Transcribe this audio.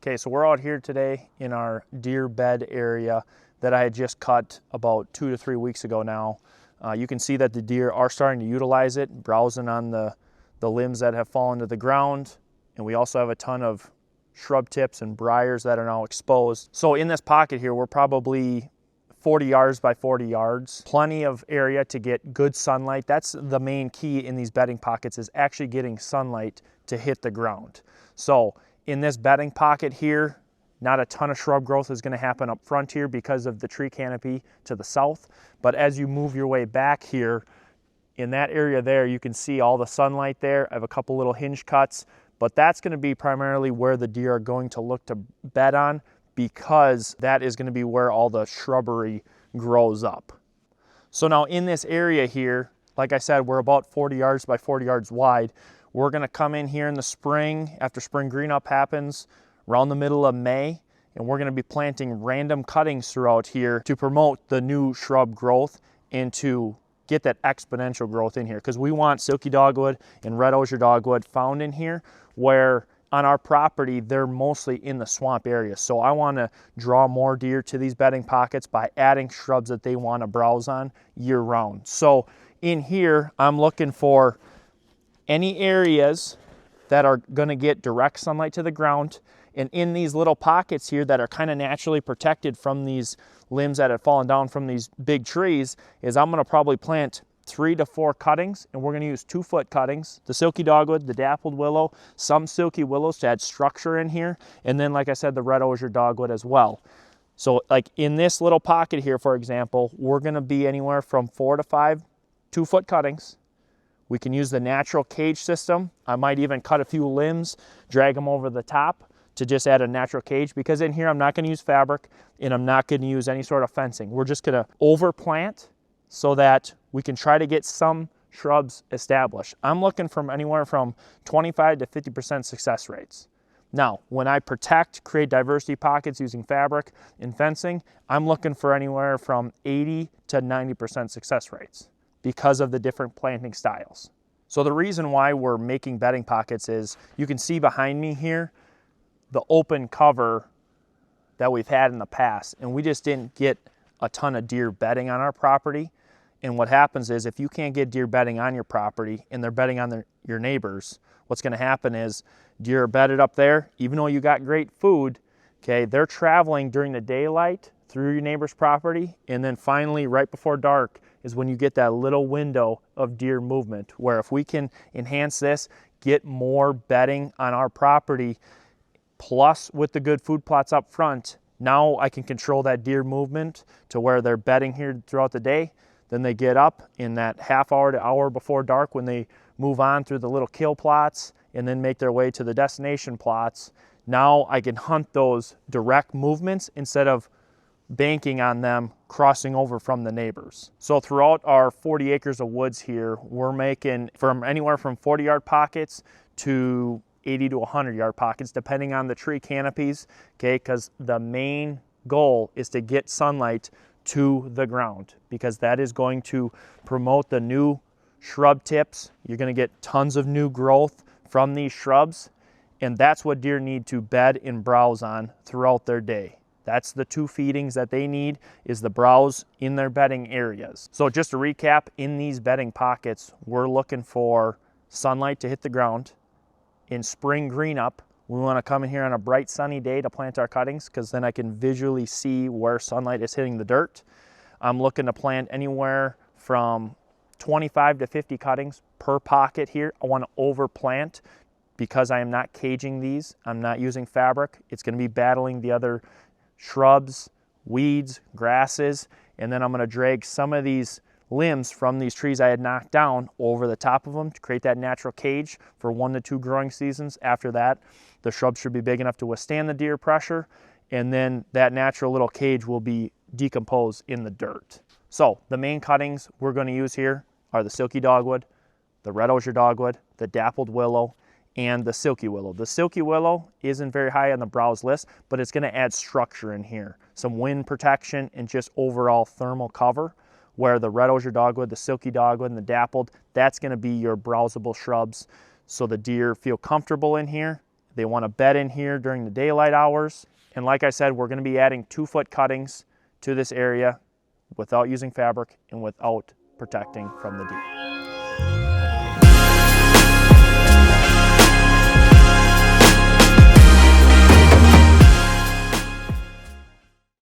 Okay, so we're out here today in our deer bed area that I had just cut about 2 to 3 weeks ago now. You can see that the deer are starting to utilize it, browsing on the limbs that have fallen to the ground. And we also have a ton of shrub tips and briars that are now exposed. So in this pocket here, we're probably 40 yards by 40 yards. Plenty of area to get good sunlight. That's the main key in these bedding pockets, is actually getting sunlight to hit the ground. So in this bedding pocket here, not a ton of shrub growth is going to happen up front here because of the tree canopy to the south. But as you move your way back here, in that area there, you can see all the sunlight there. I have a couple little hinge cuts, but that's going to be primarily where the deer are going to look to bed on, because that is going to be where all the shrubbery grows up. So now in this area here, like I said, we're about 40 yards by 40 yards wide. We're going to come in here in the spring, after spring green up happens, around the middle of May, and we're going to be planting random cuttings throughout here to promote the new shrub growth and to get that exponential growth in here, because we want Silky Dogwood and Red Osier Dogwood found in here, where on our property they're mostly in the swamp area. So I want to draw more deer to these bedding pockets by adding shrubs that they want to browse on year round. So in here I'm looking for any areas that are going to get direct sunlight to the ground, and in these little pockets here that are kind of naturally protected from these limbs that have fallen down from these big trees, is I'm going to probably plant 3 to 4 cuttings, and we're going to use 2-foot cuttings, the Silky Dogwood, the Dappled Willow, some Silky Willows to add structure in here, and then like I said, the Red Osier Dogwood as well. So like in this little pocket here, for example, we're going to be anywhere from 4 to 5 2-foot cuttings. We can use the natural cage system. I might even cut a few limbs, drag them over the top to just add a natural cage, because in here I'm not going to use fabric and I'm not going to use any sort of fencing. We're just going to overplant so that we can try to get some shrubs established. I'm looking from anywhere from 25 to 50% success rates. Now, when I create diversity pockets using fabric and fencing, I'm looking for anywhere from 80 to 90% success rates, because of the different planting styles. So the reason why we're making bedding pockets is, you can see behind me here the open cover that we've had in the past, and we just didn't get a ton of deer bedding on our property. And what happens is, if you can't get deer bedding on your property and they're bedding on your neighbors, what's going to happen is deer are bedded up there, even though you got great food, okay, they're traveling during the daylight through your neighbor's property, and then finally right before dark is when you get that little window of deer movement, where if we can enhance this, get more bedding on our property, plus with the good food plots up front, now I can control that deer movement to where they're bedding here throughout the day. Then they get up in that half hour to hour before dark, when they move on through the little kill plots and then make their way to the destination plots. Now I can hunt those direct movements instead of banking on them crossing over from the neighbors. So throughout our 40 acres of woods here, we're making from anywhere from 40-yard pockets to 80 to 100-yard pockets, depending on the tree canopies, okay, because the main goal is to get sunlight to the ground, because that is going to promote the new shrub tips. You're going to get tons of new growth from these shrubs, and that's what deer need to bed and browse on throughout their day. That's the 2 feedings that they need, is the browse in their bedding areas. So just to recap, in these bedding pockets, we're looking for sunlight to hit the ground. In spring green up, we want to come in here on a bright sunny day to plant our cuttings, because then I can visually see where sunlight is hitting the dirt. I'm looking to plant anywhere from 25 to 50 cuttings per pocket here. I want to overplant, because I am not caging these. I'm not using fabric. It's going to be battling the other shrubs, weeds, grasses, and then I'm going to drag some of these limbs from these trees I had knocked down over the top of them to create that natural cage for 1 to 2 growing seasons. After that, the shrubs should be big enough to withstand the deer pressure, and then that natural little cage will be decomposed in the dirt. So the main cuttings we're going to use here are the Silky Dogwood, the Red Osier Dogwood, the Dappled Willow, and the Silky Willow. The Silky Willow isn't very high on the browse list, but it's going to add structure in here, some wind protection and just overall thermal cover, where the Red Osier Dogwood, the Silky Dogwood, and the Dappled, that's going to be your browsable shrubs, so the deer feel comfortable in here. They want to bed in here during the daylight hours. And like I said, we're going to be adding 2-foot cuttings to this area without using fabric and without protecting from the deer.